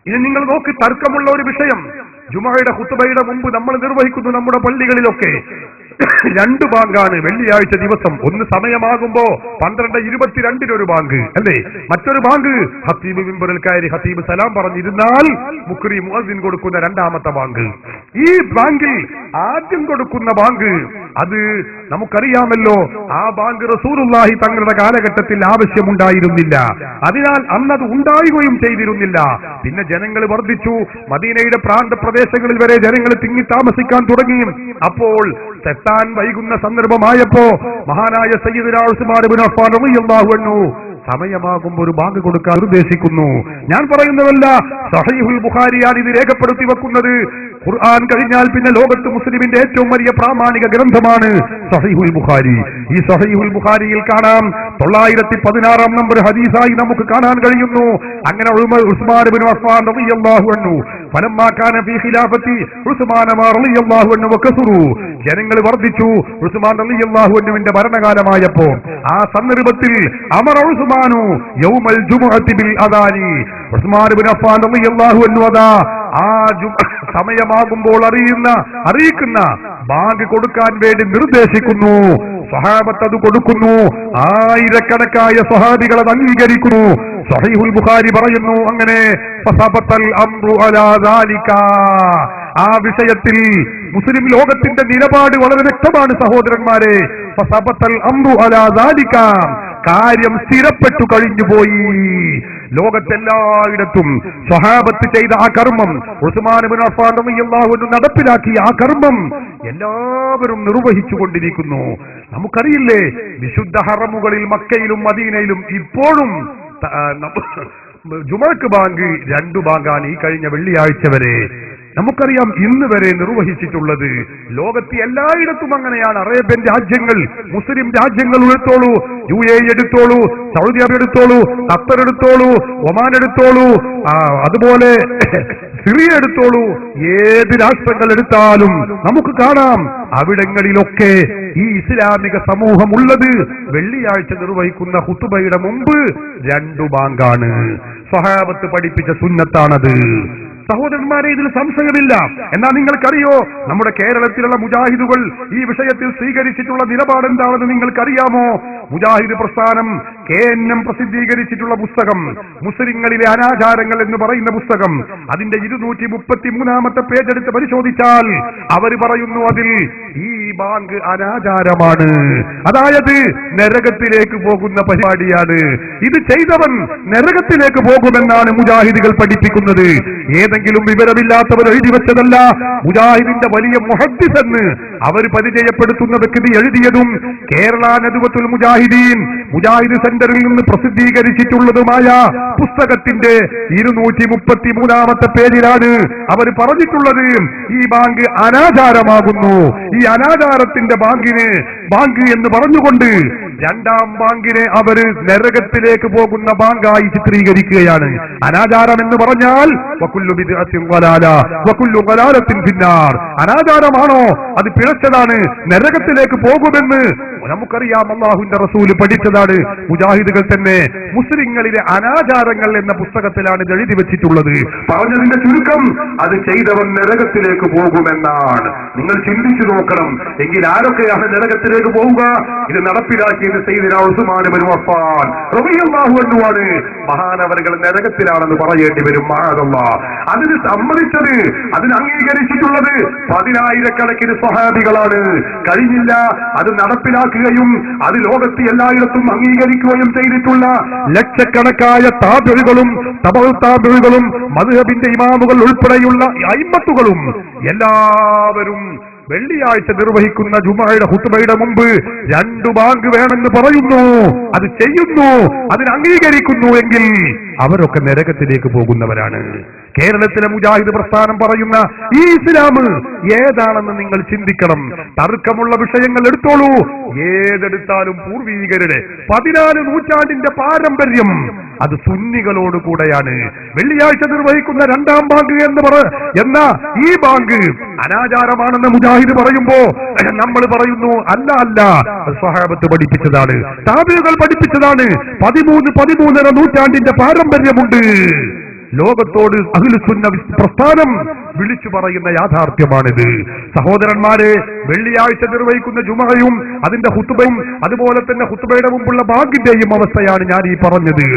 ഇനി നിങ്ങൾ നോക്ക്, തർക്കമുള്ള ഒരു വിഷയം. ജുമുഅയുടെ ഖുത്ബയുടെ മുമ്പ് നമ്മൾ നിർവഹിക്കുന്നു നമ്മുടെ പള്ളികളിലൊക്കെ 2 ബാങ്കാണ് വെള്ളിയാഴ്ച ദിവസം. ഒന്ന് സമയമാകുമ്പോ 12:22 ഒരു ബാങ്ക് അല്ലേ, മറ്റൊരു ബാങ്ക് ഖത്തീബ് മിമ്പറിൽ കയറി ഖത്തീബ് സലാം പറഞ്ഞിരുന്നാൽ മുഖ്രി മുഅദ്ദിൻ കൊടുക്കുന്ന 2ാമത്തെ ബാങ്ക്. ഈ ബാങ്കിൽ ആദ്യം കൊടുക്കുന്ന ബാങ്ക് അത് നമുക്കറിയാമല്ലോ, ആ ബാങ്ക് റസൂലുള്ളാഹി തങ്ങളുടെ കാലഘട്ടത്തിൽ ആവശ്യമുണ്ടായിരുന്നില്ല. അതിനാൽ അന്നത് ഉണ്ടാവുകയും ചെയ്തിരുന്നില്ല. പിന്നെ ജനങ്ങൾ വർദ്ധിച്ചു, മദീനയുടെ പ്രാന്തപ്രദേശങ്ങളിൽ വരെ ജനങ്ങൾ തിങ്ങി താമസിക്കാൻ തുടങ്ങി. അപ്പോൾ തെത്താൻ വൈകുന്ന സന്ദർഭമായപ്പോ മഹാനായ സയ്യിദുനാ ഉസ്മാൻ ഇബ്നു അഫ്ഫാൻ റളിയല്ലാഹു അൻഹു സമയമാകുമ്പോൾ ഒരു ബാങ്ക് കൊടുക്കാൻ നിർദ്ദേശിക്കുന്നു. ഞാൻ പറയുന്നതല്ല, സഹീഹുൽ ബുഖാരിയാണ് ഇത് രേഖപ്പെടുത്തി വെക്കുന്നത്. ഖുർആൻ കഴിഞ്ഞാൽ പിന്നെ ലോകത്ത് മുസ്ലിമിന്റെ ഏറ്റവും വലിയ പ്രാമാണിക ഗ്രന്ഥമാണ് സഹീഹുൽ ബുഖാരി. ഈ സഹീഹുൽ ബുഖാരിയിൽ കാണാം 916 നമ്പർ ഹദീസായി നമുക്ക് കാണാൻ കഴിയുന്നു. അങ്ങനെ ഉസ്മാൻ ഇബ്നു അഫ്ഫാൻ റളിയല്ലാഹു അൻഹു ഫലമ്മാ കാന ഫീ ഖിലാഫത്തി ഉസ്മാൻ റളിയല്ലാഹു അൻഹു വകസറു, ജനങ്ങൾ വർദ്ധിച്ചു ഉസ്മാൻ റളിയല്ലാഹു അൻഹുവിന്റെ ഭരണകാലമായപ്പോ ആ സന്ദർഭത്തിൽ അമറ ഉസ്മാനു യൗമൽ ജുമുഅത്തി ബിൽ അദാനി, ഉസ്മാൻ ഇബ്നു അഫ്ഫാൻ റളിയല്ലാഹു അൻഹു ആ സമയമാകുമ്പോൾ അറിയിക്കുന്ന ബാങ്ക് കൊടുക്കാൻ വേണ്ടി നിർദ്ദേശിക്കുന്നു. സ്വഹാബത്ത് അത് കൊടുക്കുന്നു. ആയിരക്കണക്കായ സ്വഹാബികൾ അത് അംഗീകരിക്കുന്നു. സഹീഹുൽ ബുഖാരി പറയുന്നു, അങ്ങനെ ഫസബത്തൽ അംറു അലാ ദാലിക, ആ വിഷയത്തിൽ മുസ്ലിം ലോകത്തിന്റെ നിലപാട് വളരെ വ്യക്തമാണ് സഹോദരന്മാരെ. ഫസബത്തൽ അംറു അലാ ദാലിക, കാര്യം സ്ഥിരപ്പെട്ടു കഴിഞ്ഞുപോയി. ലോകത്തെല്ലായിടത്തും സ്വഹാബത്ത് ചെയ്ത ആ കർമ്മം, ഉസ്മാൻ ഇബ്നു അഫ്ഫാൻ റളിയല്ലാഹു അൻഹു നടപ്പിലാക്കിയ ആ കർമ്മം എല്ലാവരും നിർവഹിച്ചു കൊണ്ടിരിക്കുന്നു. നമുക്കറിയില്ലേ, വിശുദ്ധ ഹറമുകളിൽ മക്കയിലും മദീനയിലും ഇപ്പോഴും ജുമുഅക്ക് ബാങ്ക് 2 ബാങ്കാണ് ഈ കഴിഞ്ഞ വെള്ളിയാഴ്ച വരെ. നമുക്കറിയാം ഇന്ന് വരെ നിർവഹിച്ചിട്ടുള്ളത്. ലോകത്ത് എല്ലായിടത്തും അങ്ങനെയാണ്. അറേബ്യൻ രാജ്യങ്ങൾ, മുസ്ലിം രാജ്യങ്ങൾ എടുത്തോളൂ, UAE എടുത്തോളൂ, സൗദി അറേബ്യ എടുത്തോളൂ, ഖത്തർ എടുത്തോളൂ, ഒമാൻ എടുത്തോളൂ, അതുപോലെ സിറിയ എടുത്തോളൂ, ഏത് രാഷ്ട്രങ്ങൾ എടുത്താലും നമുക്ക് കാണാം അവിടങ്ങളിലൊക്കെ ഈ ഇസ്ലാമിക സമൂഹം ഉള്ളത് വെള്ളിയാഴ്ച നിർവഹിക്കുന്ന ഖുതുബയുടെ മുമ്പ് 2 ബാങ്കാണ്. സ്വഹാബത്ത് പഠിപ്പിച്ച സുന്നത്താണത്. സഹോദരന്മാരെ, ഇതിൽ സംശയമില്ല. എന്നാൽ നിങ്ങൾക്കറിയോ, നമ്മുടെ കേരളത്തിലുള്ള മുജാഹിദുകൾ ഈ വിഷയത്തിൽ സ്വീകരിച്ചിട്ടുള്ള നിലപാട് എന്താണെന്ന് നിങ്ങൾക്കറിയാമോ? മുജാഹിദ് പ്രസ്ഥാനം KNM പ്രസിദ്ധീകരിച്ചിട്ടുള്ള പുസ്തകം മുസ്ലിങ്ങളിലെ അനാചാരങ്ങൾ എന്ന് പറയുന്ന പുസ്തകം, അതിന്റെ 233-ാമത്തെ പേജ് എടുത്ത് പരിശോധിച്ചാൽ അവർ പറയുന്നു, അതിൽ ഈ ബാങ്ക് അനാചാരമാണ്, അതായത് നരകത്തിലേക്ക് പോകുന്ന പരിപാടിയാണ്. ഇത് ചെയ്തവൻ നരകത്തിലേക്ക് പോകുമെന്നാണ് മുജാഹിദുകൾ പഠിപ്പിക്കുന്നത്. ഏതെങ്കിലും വിവരമില്ലാത്തവർ എഴുതി വെച്ചതല്ല. മുജാഹിദിന്റെ വലിയ മുഹദ്ദിസ് എന്ന് അവർ പരിചയപ്പെടുത്തുന്ന വ്യക്തി എഴുതിയതും കേരള നദ്വത്തുൽ മുജാഹിദീൻ മുജാഹിദ് സെന്ററിൽ നിന്ന് പ്രസിദ്ധീകരിച്ചിട്ടുള്ളതുമായ പുസ്തകത്തിന്റെ 233-ാമത്തെ പേജിലാണ് അവർ പറഞ്ഞിട്ടുള്ളത്, ഈ ബാങ്ക് അനാചാരമാകുന്നു. ഈ അനാചാരത്തിന്റെ ബാങ്ക് എന്ന് പറഞ്ഞുകൊണ്ട് 2ാം ബാങ്കിനെ അവര് നരകത്തിലേക്ക് പോകുന്ന ബാങ്കായി ചിത്രീകരിക്കുകയാണ്. അനാചാരം എന്ന് പറഞ്ഞാൽ അനാചാരമാണോ? അത് പിഴച്ചതാണ്, നരകത്തിലേക്ക് പോകുമെന്ന് നമുക്കറിയാം. അല്ലാഹുവിന്റെ റസൂല് പഠിച്ചതാണ്. മുജാഹിദുകൾ തന്നെ മുസ്ലിങ്ങളിലെ അനാചാരങ്ങൾ എന്ന പുസ്തകത്തിലാണ് ഇത് എഴുതി വെച്ചിട്ടുള്ളത്. പറഞ്ഞതിന്റെ ചുരുക്കം, അത് ചെയ്തവൻ നരകത്തിലേക്ക് പോകുമെന്നാണ്. നിങ്ങൾ ചിന്തിച്ചു നോക്കണം. എങ്കിൽ ആരൊക്കെയാണ് നരകത്തിലേക്ക് പോവുക? ഇത് നടപ്പിലാക്കിയത് സയ്യിദുനാ ഉസ്മാൻ ഇബ്നു അഫ്ഫാൻ റളിയല്ലാഹു അൻഹു ആണ്. മഹാനവറുകൾ നരകത്തിലാണെന്ന് പറയേണ്ടി വരും. മഅദല്ലാഹ്. അതിന് സമ്മതിച്ചത്, അതിന് അംഗീകരിച്ചിട്ടുള്ളത് 10,000-കണക്കിന് സ്വഹാബികളാണ്. കഴിഞ്ഞില്ല, അത് നടപ്പിലാക്കുകയും അത് ലോകത്ത് എല്ലായിടത്തും അംഗീകരിക്കുകയും ചെയ്തിട്ടുള്ള ലക്ഷക്കണക്കായ താബിഈകളും തബഉ താബിഈകളും മദ്ഹബിന്റെ ഇമാമുകൾ ഉൾപ്പെടെയുള്ള അയിമ്മത്തുകളും എല്ലാവരും വെള്ളിയാഴ്ച നിർവഹിക്കുന്ന ജുമുഅയുടെ ഖുതുബയുടെ മുമ്പ് 2 ബാങ്ക് വേണമെന്ന് പറയുന്നു. അത് ചെയ്യുന്നു, അതിന് അംഗീകരിക്കുന്നു എങ്കിൽ അവരൊക്കെ നരകത്തിലേക്ക് പോകുന്നവരാണ്. കേരളത്തിലെ മുജാഹിദ് പ്രസ്ഥാനം പറയുന്ന ഈ ഇസ്ലാം ഏതാണെന്ന് നിങ്ങൾ ചിന്തിക്കണം. തർക്കമുള്ള വിഷയങ്ങൾ എടുത്തോളൂ. ഏതെടുത്താലും പൂർവീകരുടെ 14 നൂറ്റാണ്ടിന്റെ പാരമ്പര്യം അത് സുന്നികളോട് കൂടെയാണ്. വെള്ളിയാഴ്ച നിർവഹിക്കുന്ന 2ാം ബാങ്ക് എന്ന ഈ ബാങ്ക് അനാചാരമാണെന്ന് മുജാഹിദ് പറയുമ്പോ നമ്മൾ പറയുന്നു, അല്ല, സ്വഹാബത്ത് പഠിപ്പിച്ചതാണ്, താബിഈകൾ പഠിപ്പിച്ചതാണ്. 13-13.5 നൂറ്റാണ്ടിന്റെ പാരമ്പര്യമുണ്ട്. ലോകത്തോട് അഹ്ലുസുന്ന പ്രസ്ഥാനം വിളിച്ചു പറയുന്ന യാഥാർത്ഥ്യമാണിത്. സഹോദരന്മാരെ, വെള്ളിയാഴ്ച നിർവഹിക്കുന്ന ജുമഅയും അതിന്റെ ഖുതുബയും അതുപോലെ തന്നെ ഖുതുബയുടെ മുമ്പുള്ള ബാങ്കിന്റെയും അവസ്ഥയാണ് ഞാൻ ഈ പറഞ്ഞത്.